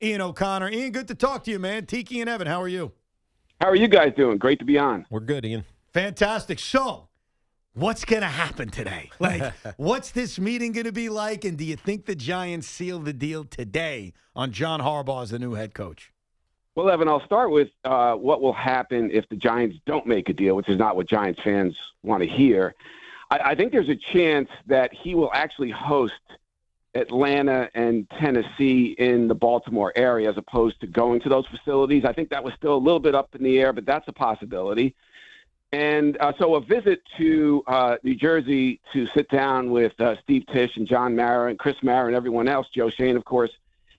Ian O'Connor. Ian, good to talk to you, man. Tiki and Evan, how are you? How are you guys doing? Great to be on. We're good, Ian. Fantastic. So, what's going to happen today? Like, what's this meeting going to be like? And do you think the Giants seal the deal today on John Harbaugh as the new head coach? Well, Evan, I'll start with what will happen if the Giants don't make a deal, which is not what Giants fans want to hear. I think there's a chance that he will actually host Atlanta and Tennessee in the Baltimore area as opposed to going to those facilities. I think that was still a little bit up in the air, but that's a possibility. And so a visit to New Jersey to sit down with Steve Tisch and John Mara and Chris Mara and everyone else, Joe Schoen, of course,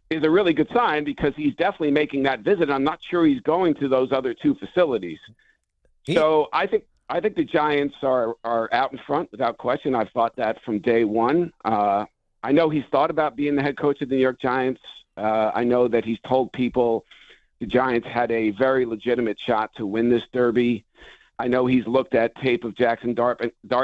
is a really good sign because he's definitely making that visit. I'm not sure he's going to those other two facilities. So I think the Giants are out in front without question. I've thought that from day one. I know he's thought about being the head coach of the New York Giants. I know that he's told people the Giants had a very legitimate shot to win this derby. I know he's looked at tape of Jackson Dart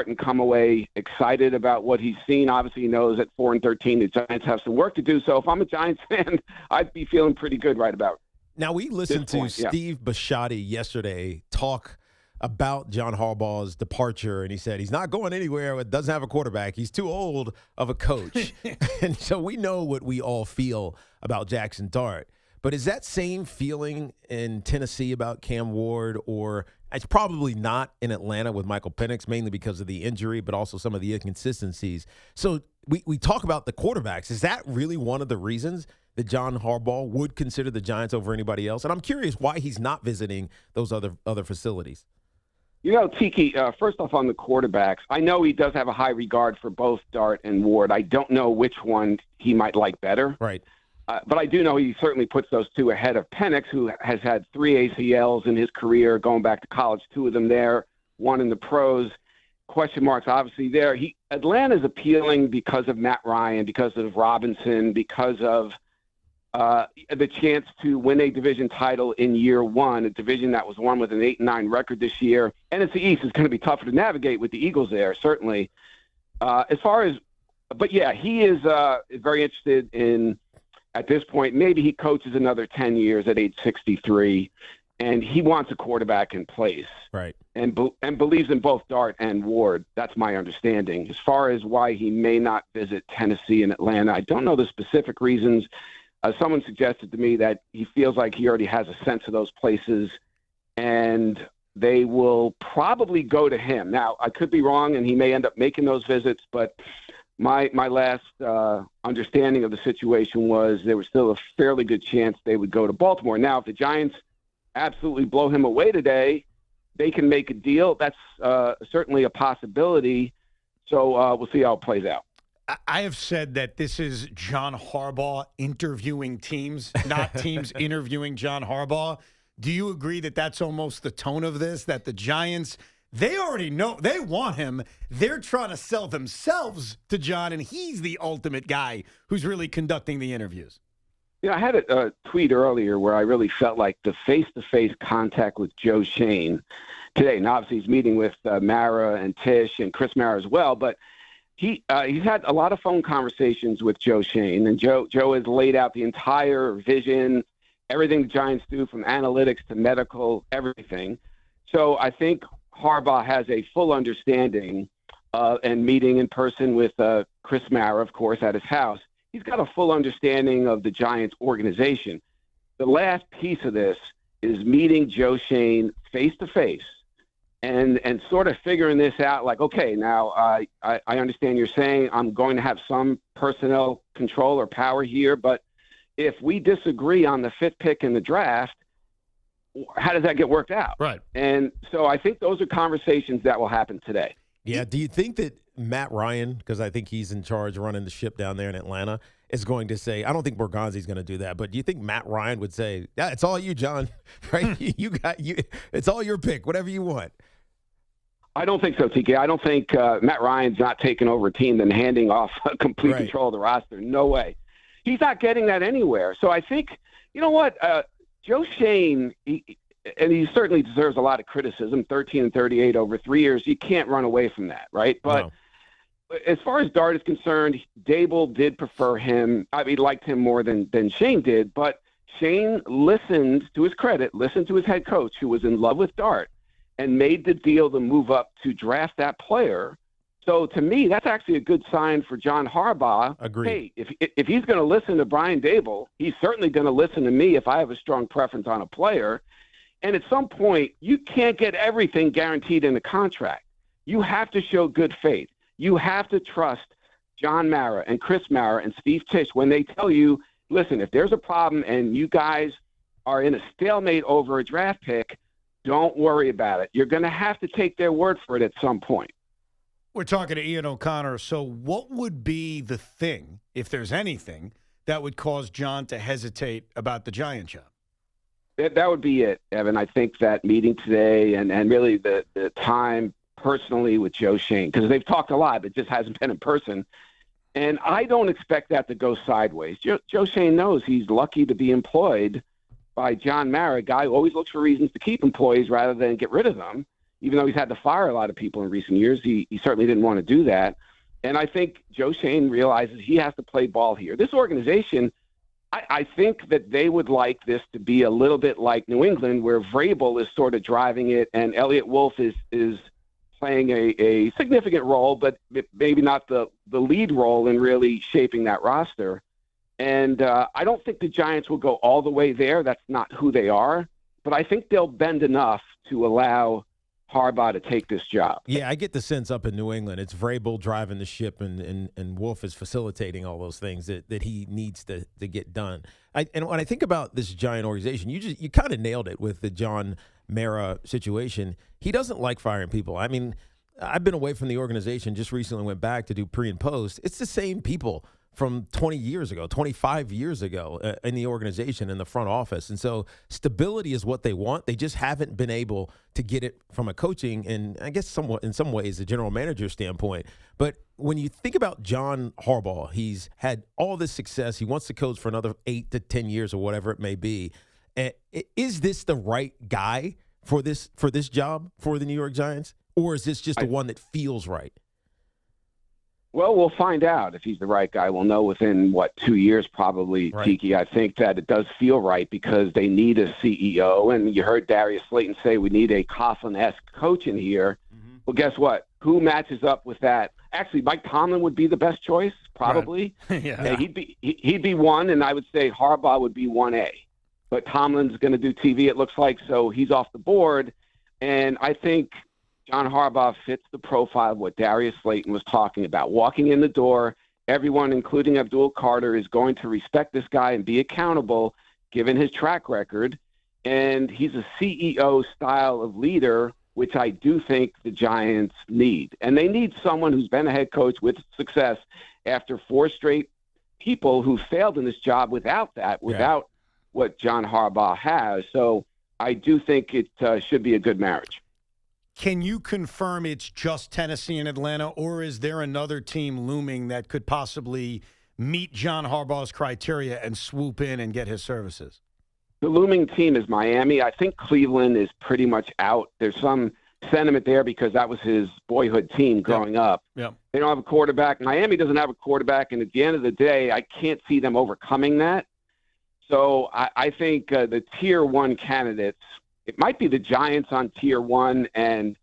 and come away excited about what he's seen. Obviously, he knows at 4-13 the Giants have some work to do. So if I'm a Giants fan, I'd be feeling pretty good right about Now, we listened to point, Steve Bisciotti yesterday talk about John Harbaugh's departure, and he said he's not going anywhere. It doesn't have a quarterback. He's too old of a coach. And so we know what we all feel about Jackson Dart. But is that same feeling in Tennessee about Cam Ward, or it's probably not in Atlanta with Michael Penix, mainly because of the injury, but also some of the inconsistencies? So we talk about the quarterbacks. Is that really one of the reasons that John Harbaugh would consider the Giants over anybody else? And I'm curious why he's not visiting those other facilities. You know, Tiki, first off on the quarterbacks, I know he does have a high regard for both Dart and Ward. I don't know which one he might like better. Right. But I do know he certainly puts those two ahead of Penix, who has had 3 ACLs in his career going back to college, 2 of them there, 1 in the pros. Question marks obviously there. Atlanta's appealing because of Matt Ryan, because of Robinson, because of the chance to win a division title in year one, a division that was won with an 8-9 record this year. And it's the East. It's going to be tougher to navigate with the Eagles there, certainly. But yeah, he is very interested in, at this point, maybe he coaches another 10 years at age 63, and he wants a quarterback in place. Right. And believes in both Dart and Ward. That's my understanding. As far as why he may not visit Tennessee and Atlanta, I don't know the specific reasons. Someone suggested to me that he feels like he already has a sense of those places, and they will probably go to him. Now, I could be wrong, and he may end up making those visits, but my last understanding of the situation was there was still a fairly good chance they would go to Baltimore. Now, if the Giants absolutely blow him away today, they can make a deal. That's certainly a possibility. So we'll see how it plays out. I have said that this is John Harbaugh interviewing teams, not teams interviewing John Harbaugh. Do you agree that that's almost the tone of this, that the Giants, they already know they want him. They're trying to sell themselves to John, and he's the ultimate guy who's really conducting the interviews? You know, I had a tweet earlier where I really felt like the face-to-face contact with Joe Schoen today, and obviously he's meeting with Mara and Tisch and Chris Mara as well, but he's had a lot of phone conversations with Joe Schoen, and Joe has laid out the entire vision, everything the Giants do from analytics to medical, everything. So I think Harbaugh has a full understanding and meeting in person with Chris Mara, of course, at his house. He's got a full understanding of the Giants organization. The last piece of this is meeting Joe Schoen face-to-face and sort of figuring this out like, okay, now I understand you're saying I'm going to have some personnel control or power here, but if we disagree on the 5th pick in the draft, how does that get worked out? Right. And so I think those are conversations that will happen today. Yeah. Do you think that Matt Ryan, because I think he's in charge running the ship down there in Atlanta, is going to say, I don't think Borgonzi's going to do that, but do you think Matt Ryan would say, yeah, it's all you, John, right? It's all your pick, whatever you want. I don't think so, TK. I don't think Matt Ryan's not taking over a team and handing off complete control of the roster. No way. He's not getting that anywhere. So I think, you know what, Joe Schoen, and he certainly deserves a lot of criticism, 13-38 over 3 years. You can't run away from that, right? But as far as Dart is concerned, Dable did prefer him. I mean, liked him more than Schoen did. But Shane listened, to his credit, listened to his head coach, who was in love with Dart, and made the deal to move up to draft that player. So to me, that's actually a good sign for John Harbaugh. Agreed. Hey, if he's going to listen to Brian Dable, he's certainly going to listen to me if I have a strong preference on a player. And at some point, you can't get everything guaranteed in the contract. You have to show good faith. You have to trust John Mara and Chris Mara and Steve Tisch when they tell you, listen, if there's a problem and you guys are in a stalemate over a draft pick, don't worry about it. You're going to have to take their word for it at some point. We're talking to Ian O'Connor. So what would be the thing, if there's anything, that would cause John to hesitate about the Giant job? That would be it, Evan. I think that meeting today and really the time personally with Joe Shane, because they've talked a lot, but just hasn't been in person. And I don't expect that to go sideways. Joe Shane knows he's lucky to be employed by John Mara, a guy who always looks for reasons to keep employees rather than get rid of them. Even though he's had to fire a lot of people in recent years, he certainly didn't want to do that. And I think Joe Shane realizes he has to play ball here. This organization, I think that they would like this to be a little bit like New England, where Vrabel is sort of driving it and Elliott Wolf is playing a significant role, but maybe not the lead role in really shaping that roster. And I don't think the Giants will go all the way there. That's not who they are. But I think they'll bend enough to allow Harbaugh to take this job. Yeah, I get the sense up in New England, it's Vrabel driving the ship and Wolf is facilitating all those things that he needs to get done. And when I think about this Giant organization, you kind of nailed it with the John Mara situation. He doesn't like firing people. I mean, I've been away from the organization, just recently went back to do pre and post. It's the same people from 20 years ago, 25 years ago in the organization, in the front office. And so stability is what they want. They just haven't been able to get it from a coaching and I guess somewhat in some ways a general manager standpoint. But when you think about John Harbaugh, he's had all this success. He wants to coach for another 8 to 10 years or whatever it may be. Is this the right guy for this job for the New York Giants? Or is this just the one that feels right? Well, we'll find out if he's the right guy. We'll know within, 2 years probably, right. Tiki. I think that it does feel right because they need a CEO. And you heard Darius Slayton say we need a Coughlin-esque coach in here. Mm-hmm. Well, guess what? Who matches up with that? Actually, Mike Tomlin would be the best choice, probably. Right. Yeah. He'd be one, and I would say Harbaugh would be 1A. But Tomlin's going to do TV, it looks like, so he's off the board. And I think John Harbaugh fits the profile of what Darius Slayton was talking about. Walking in the door, everyone, including Abdul Carter, is going to respect this guy and be accountable given his track record. And he's a CEO style of leader, which I do think the Giants need. And they need someone who's been a head coach with success after 4 straight people who failed in this job without what John Harbaugh has. So I do think it should be a good marriage. Can you confirm it's just Tennessee and Atlanta, or is there another team looming that could possibly meet John Harbaugh's criteria and swoop in and get his services? The looming team is Miami. I think Cleveland is pretty much out. There's some sentiment there because that was his boyhood team growing up. Yep. They don't have a quarterback. Miami doesn't have a quarterback, and at the end of the day, I can't see them overcoming that. So I think the Tier 1 candidates, it might be the Giants on Tier 1 and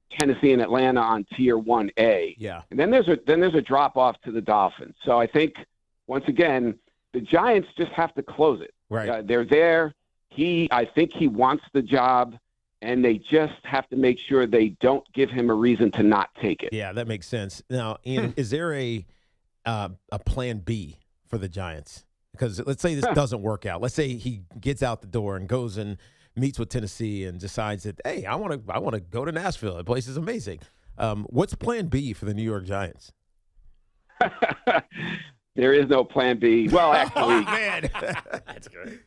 Tennessee and Atlanta on Tier 1A. Yeah. And then there's a drop-off to the Dolphins. So I think, once again, the Giants just have to close it. Right. They're there. I think he wants the job, and they just have to make sure they don't give him a reason to not take it. Yeah, that makes sense. Now, Ian, is there a plan B for the Giants? Because let's say this doesn't work out. Let's say he gets out the door and goes and meets with Tennessee and decides that, hey, I want to go to Nashville. The place is amazing. What's plan B for the New York Giants? There is no plan B. Well, actually, oh, man. That's good.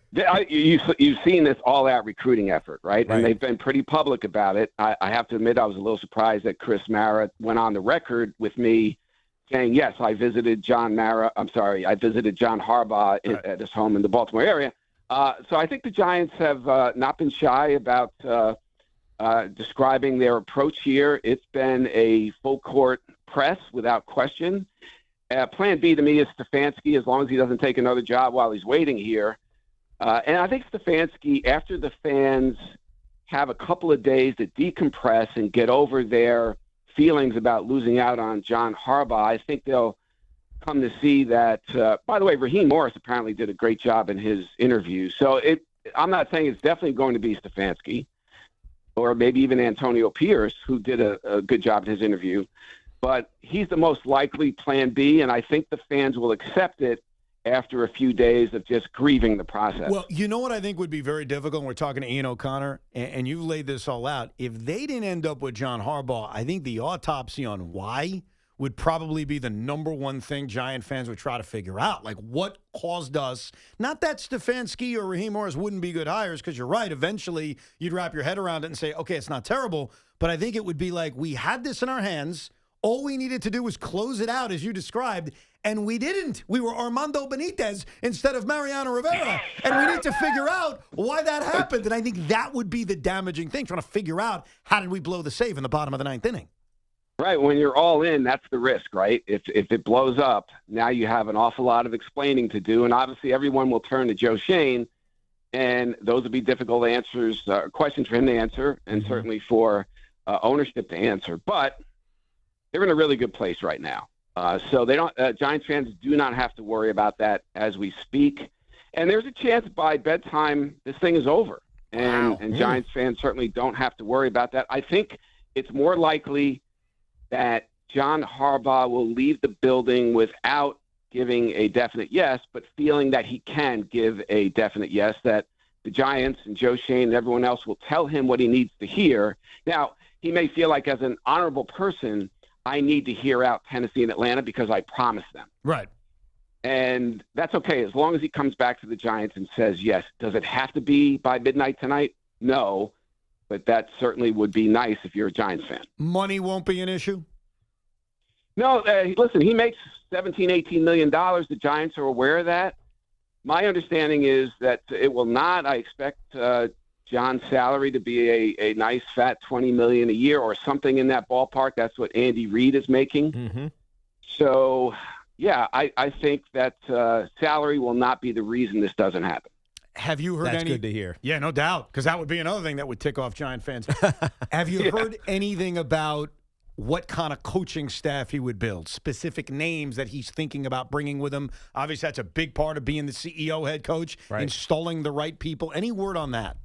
You've seen this all-out recruiting effort, right? And they've been pretty public about it. I have to admit I was a little surprised that Chris Mara went on the record with me saying, yes, I visited John Harbaugh at his home in the Baltimore area. So I think the Giants have not been shy about describing their approach here. It's been a full-court press without question. Plan B to me is Stefanski, as long as he doesn't take another job while he's waiting here. And I think Stefanski, after the fans have a couple of days to decompress and get over their feelings about losing out on John Harbaugh, I think they'll come to see that. By the way, Raheem Morris apparently did a great job in his interview. So I'm not saying it's definitely going to be Stefanski or maybe even Antonio Pierce, who did a good job in his interview. But he's the most likely plan B, and I think the fans will accept it after a few days of just grieving the process. Well, you know what I think would be very difficult, and we're talking to Ian O'Connor, and you've laid this all out. If they didn't end up with John Harbaugh, I think the autopsy on why would probably be the number one thing Giant fans would try to figure out. Like, what caused us? Not that Stefanski or Raheem Morris wouldn't be good hires, because you're right. Eventually, you'd wrap your head around it and say, okay, it's not terrible. But I think it would be like, we had this in our hands. All we needed to do was close it out, as you described, and we didn't. We were Armando Benitez instead of Mariano Rivera, and we need to figure out why that happened. And I think that would be the damaging thing, trying to figure out how did we blow the save in the bottom of the ninth inning. Right. When you're all in, that's the risk, right? If it blows up, now you have an awful lot of explaining to do, and obviously everyone will turn to Joe Shane, and those would be difficult answers, questions for him to answer, and certainly for ownership to answer. But they're in a really good place right now. So they don't. Giants fans do not have to worry about that as we speak. And there's a chance by bedtime this thing is over. And Giants fans certainly don't have to worry about that. I think it's more likely that John Harbaugh will leave the building without giving a definite yes, but feeling that he can give a definite yes, that the Giants and Joe Shane and everyone else will tell him what he needs to hear. Now, he may feel like as an honorable person, I need to hear out Tennessee and Atlanta because I promised them. Right. And that's okay as long as he comes back to the Giants and says yes. Does it have to be by midnight tonight? No, but that certainly would be nice if you're a Giants fan. Money won't be an issue? No, listen, he makes $17, $18 million. The Giants are aware of that. My understanding is that it will not. I expect John's salary to be a nice fat $20 million a year or something in that ballpark. That's what Andy Reid is making. Mm-hmm. So, yeah, I think that salary will not be the reason this doesn't happen. Have you heard That's any? good to hear. Yeah, no doubt, because that would be another thing that would tick off Giant fans. Have you heard anything about what kind of coaching staff he would build, specific names that he's thinking about bringing with him? Obviously, that's a big part of being the CEO, head coach, installing the right people. Any word on that?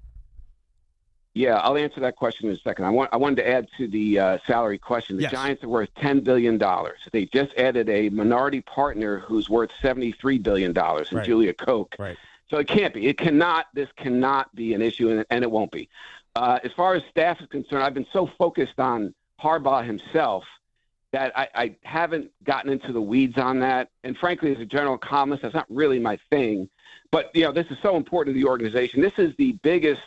Yeah, I'll answer that question in a second. I wanted to add to the salary question. The Giants are worth $10 billion. They just added a minority partner who's worth $73 billion in Julia Koch. Right. So it can't be. This cannot be an issue, and it won't be. As far as staff is concerned, I've been so focused on Harbaugh himself that I haven't gotten into the weeds on that. And frankly, as a general columnist, that's not really my thing. But, this is so important to the organization. This is the biggest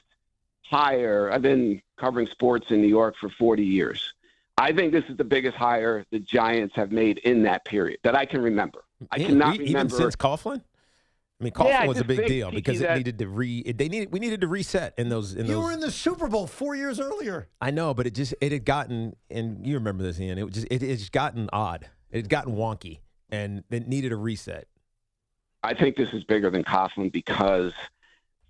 hire. I've been covering sports in New York for 40 years. I think this is the biggest hire the Giants have made in that period that I can remember. I cannot remember. Even since Coughlin? I mean, Coughlin was a big deal Tiki, because it needed to we needed to reset in those. You were in the Super Bowl 4 years earlier. I know, but it had gotten, and you remember this, Ian. It had gotten odd. It had gotten wonky, and it needed a reset. I think this is bigger than Coughlin because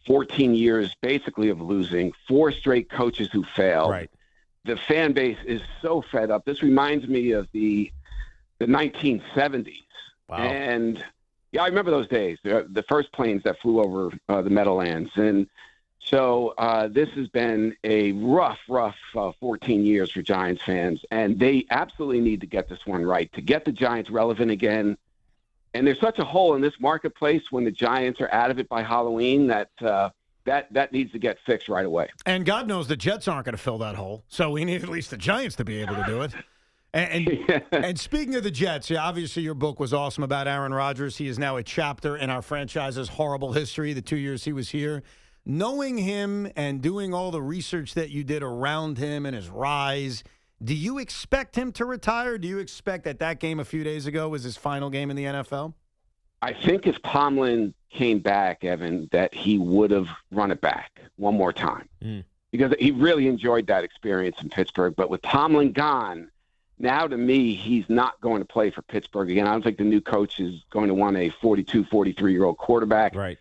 14 years basically of losing, 4 straight coaches who failed. Right. The fan base is so fed up. This reminds me of the 1970s. Wow. And yeah, I remember those days, the first planes that flew over the Meadowlands. And so this has been a rough 14 years for Giants fans. And they absolutely need to get this one right, to get the Giants relevant again. And there's such a hole in this marketplace when the Giants are out of it by Halloween that that needs to get fixed right away. And God knows the Jets aren't going to fill that hole. So we need at least the Giants to be able to do it. And speaking of the Jets, obviously your book was awesome about Aaron Rodgers. He is now a chapter in our franchise's horrible history, the 2 years he was here. Knowing him and doing all the research that you did around him and his rise, do you expect him to retire? Do you expect that game a few days ago was his final game in the NFL? I think if Tomlin came back, Evan, that he would have run it back one more time because he really enjoyed that experience in Pittsburgh. But with Tomlin gone, now, to me, he's not going to play for Pittsburgh again. I don't think the new coach is going to want a 42, 43-year-old quarterback. Right.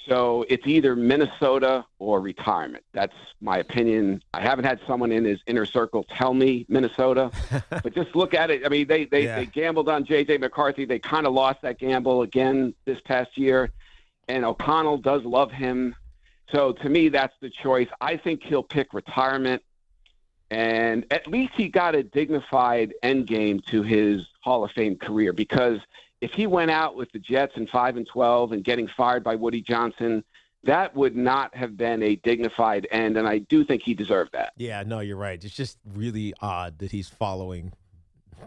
So it's either Minnesota or retirement. That's my opinion. I haven't had someone in his inner circle tell me Minnesota, but just look at it. I mean, they gambled on J.J. McCarthy. They kind of lost that gamble again this past year, and O'Connell does love him. So to me, that's the choice. I think he'll pick retirement, and at least he got a dignified end game to his Hall of Fame career, because if he went out with the Jets in 5-12 and getting fired by Woody Johnson, that would not have been a dignified end, and I do think he deserved that. Yeah, no, you're right. It's just really odd that he's following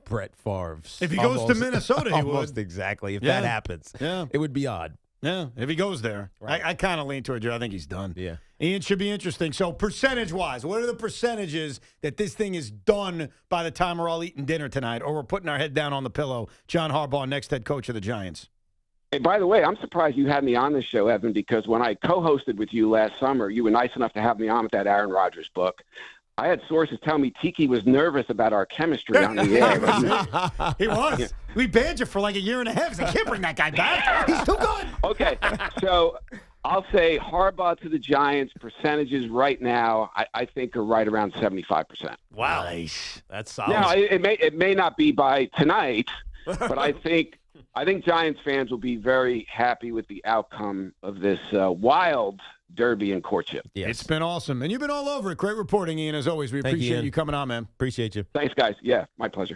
Brett Favre's. If he goes to Minnesota, he almost would. Exactly. If Yeah. that happens, Yeah. it would be odd. Yeah, if he goes there. Right. I kind of lean towards you. I think he's done. Yeah. Ian, should be interesting. So percentage-wise, what are the percentages that this thing is done by the time we're all eating dinner tonight, or we're putting our head down on the pillow? John Harbaugh, next head coach of the Giants. Hey, by the way, I'm surprised you had me on this show, Evan, because when I co-hosted with you last summer, you were nice enough to have me on with that Aaron Rodgers book. I had sources tell me Tiki was nervous about our chemistry on the air. He was. Yeah. We banned you for like a year and a half. I can't bring that guy back. He's too good. Okay, so I'll say Harbaugh to the Giants, percentages right now, I think are right around 75%. Wow. Nice. That's solid. Now, it may not be by tonight, but I think Giants fans will be very happy with the outcome of this wild derby and courtship. Yes. It's been awesome. And you've been all over it. Great reporting, Ian, as always. We Thank you, appreciate Ian. you coming on, man. Appreciate you. Thanks, guys. Yeah, my pleasure.